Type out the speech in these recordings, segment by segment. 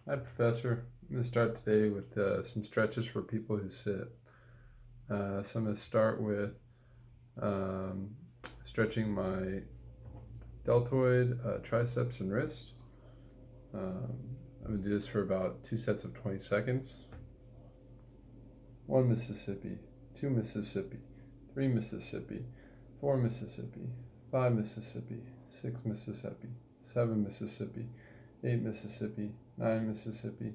Hi, Professor. I'm going to start today with some stretches for people who sit. So I'm going to start with um, stretching my deltoid, triceps, and wrist. I'm going to do this for about 2 sets of 20 seconds. 1 Mississippi, 2 Mississippi, 3 Mississippi, 4 Mississippi, 5 Mississippi, 6 Mississippi, 7 Mississippi, 8 Mississippi, 9 Mississippi,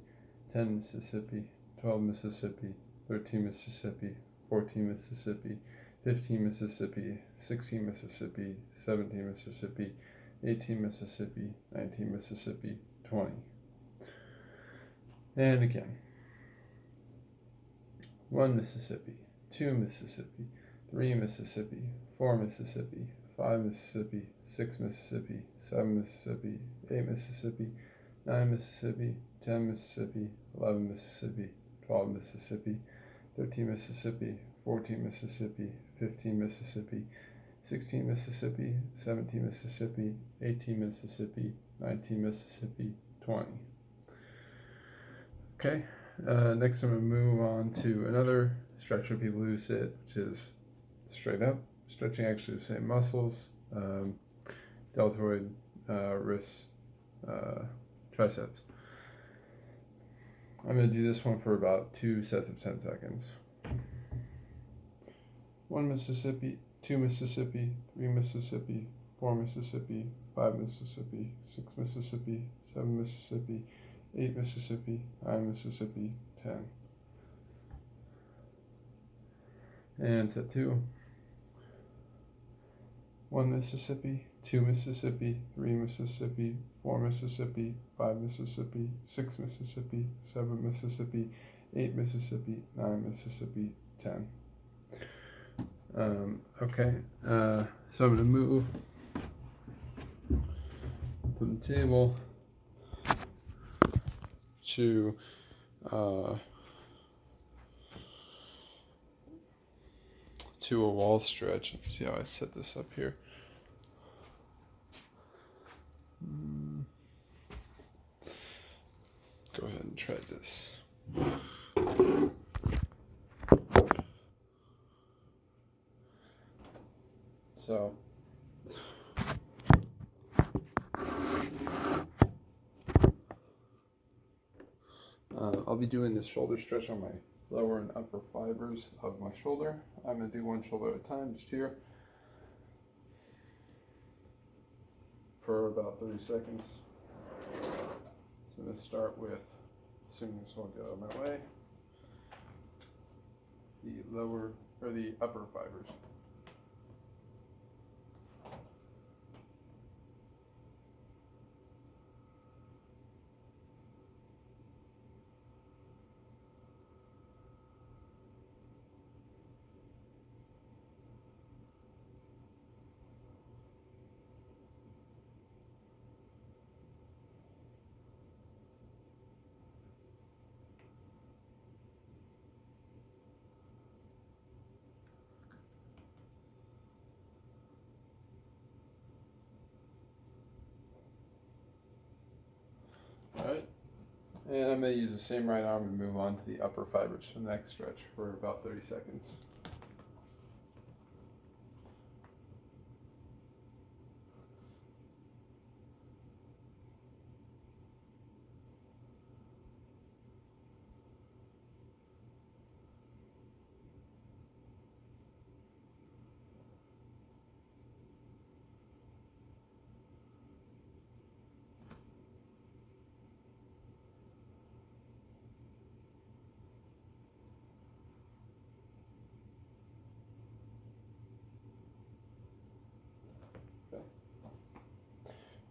10 Mississippi, 12 Mississippi, 13 Mississippi, 14 Mississippi, 15 Mississippi, 16 Mississippi, 17 Mississippi, 18 Mississippi, 19 Mississippi, 20. And again. 1 Mississippi, 2 Mississippi, 3 Mississippi, 4 Mississippi, 5 Mississippi, 6 Mississippi, 7 Mississippi, 8 Mississippi, 9 Mississippi, 10 Mississippi, 11 Mississippi, 12 Mississippi, 13 Mississippi, 14 Mississippi, 15 Mississippi, 16 Mississippi, 17 Mississippi, 18 Mississippi, 19 Mississippi, 20. Okay, next I'm going to move on to another stretch for people who sit, which is straight up, stretching actually the same muscles, deltoid, wrists, triceps. I'm going to do this one for about 2 sets of 10 seconds. 1 Mississippi, 2 Mississippi, 3 Mississippi, 4 Mississippi, 5 Mississippi, 6 Mississippi, 7 Mississippi, 8 Mississippi, 9 Mississippi, 10. And set 2. 1 Mississippi, 2 Mississippi, 3 Mississippi, 4 Mississippi, 5 Mississippi, 6 Mississippi, 7 Mississippi, 8 Mississippi, 9 Mississippi, 10. Okay, so I'm going to move from the table to a wall stretch. Let's see how I set this up here. Go ahead and try this. So I'll be doing this shoulder stretch on my lower and upper fibers of my shoulder. I'm going to do one shoulder at a time, just here, for about 30 seconds. So I'm going to start with, assuming this won't get out of my way, the upper fibers. Alright, and I'm going to use the same right arm and move on to the upper fibers for the next stretch for about 30 seconds.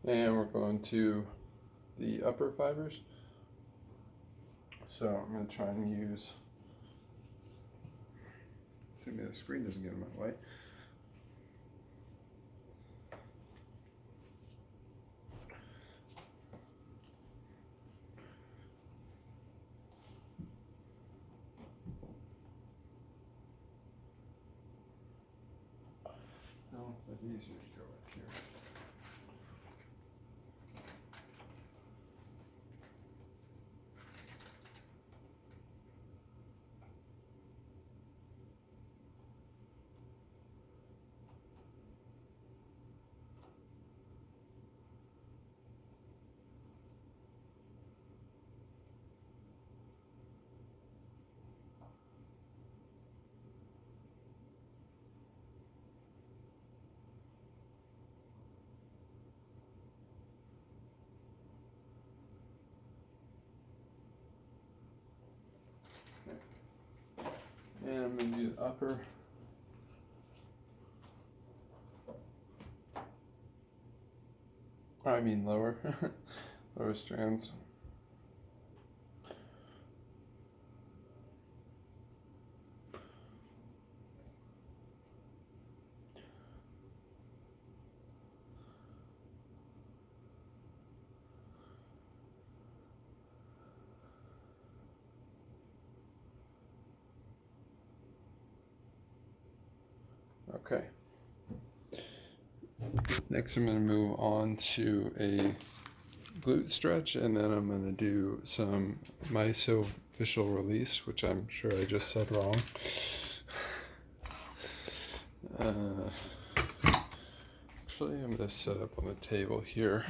And we're going to the upper fibers. So I'm going to try and use, assuming the screen doesn't get in my way. No, that's easier to go up here. I'm going to do the upper. I mean lower, lower strands. Okay. Next I'm going to move on to a glute stretch, and then I'm going to do some myofascial release, which I'm sure I just said wrong. Actually, I'm going to set up on the table here.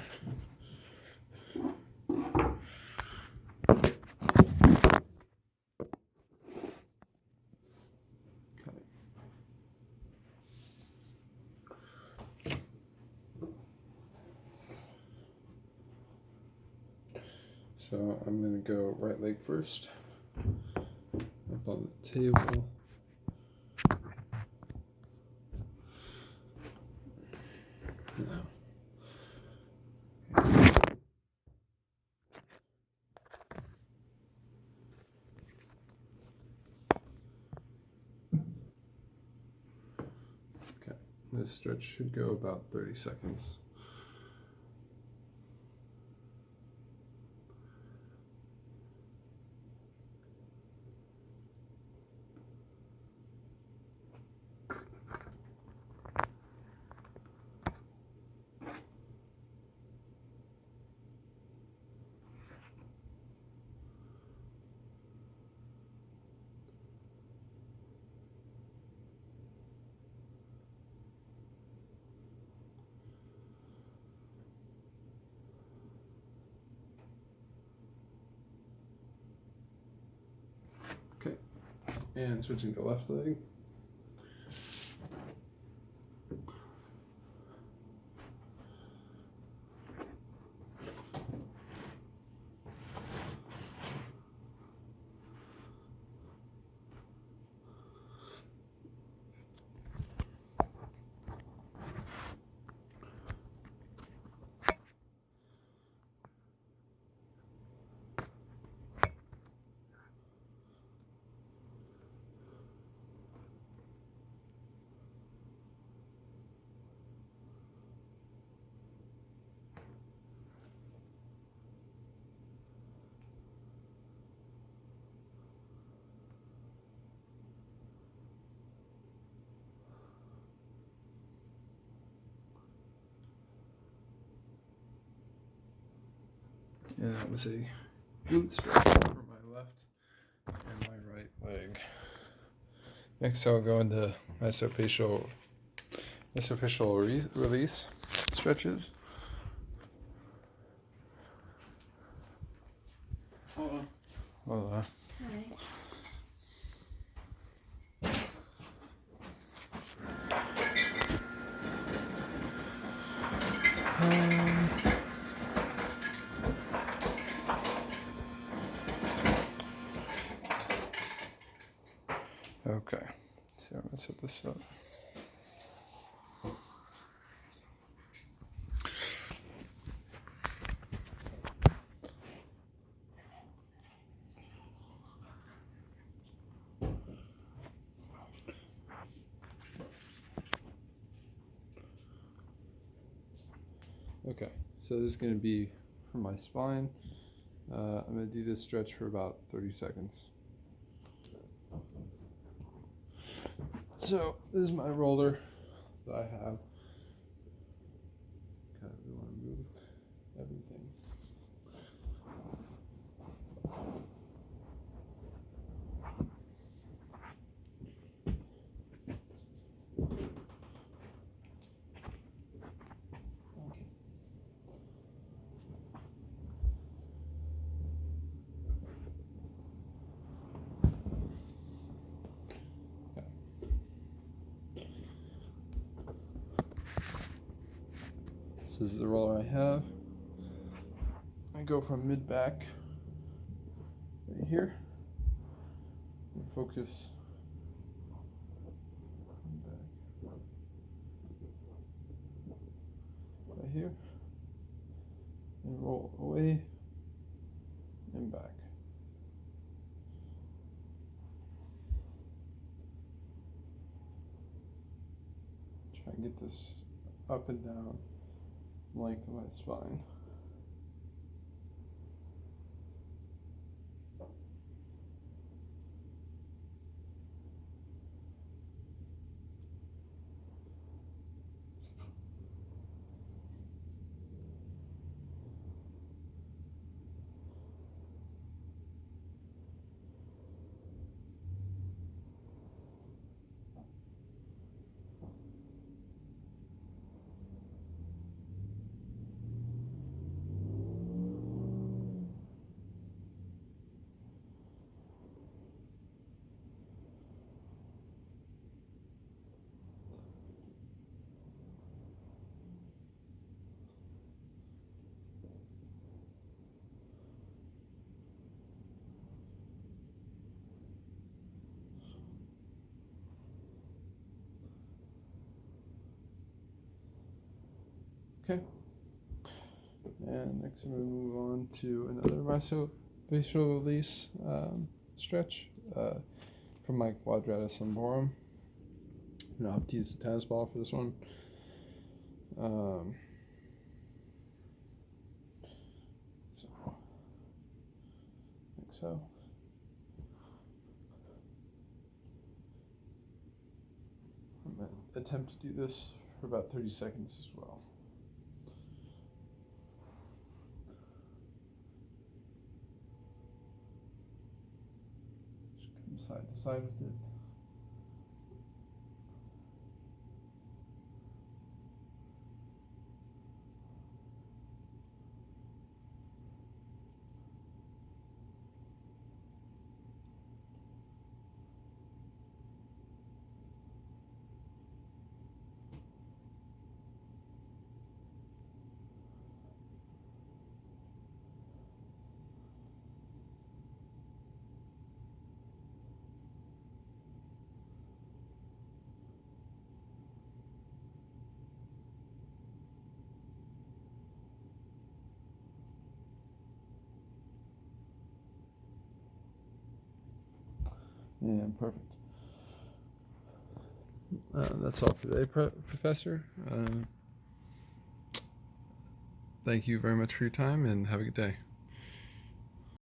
So I'm going to go right leg first, up on the table. Now. Okay, this stretch should go about 30 seconds. Okay, and switching to left leg. And that was a glute stretch for my left and my right leg. Next, I'll go into myofascial release stretches. Hola. Hi. Okay, so I'm gonna set this up. Okay, so this is going to be for my spine. I'm going to do this stretch for about 30 seconds. So this is my roller that I have. Kind of want to move everything. This is the roller I have. I go from mid back right here and focus right here, and roll away and back. Try and get this up and down length of my spine. Okay. And next I'm going to move on to another myofascial release stretch from my quadratus lumborum. And I'll have to use the tennis ball for this one. Like so. I'm going to attempt to do this for about 30 seconds as well. Just come side to side with it. Yeah, perfect. That's all for today, Professor. Thank you very much for your time, and have a good day.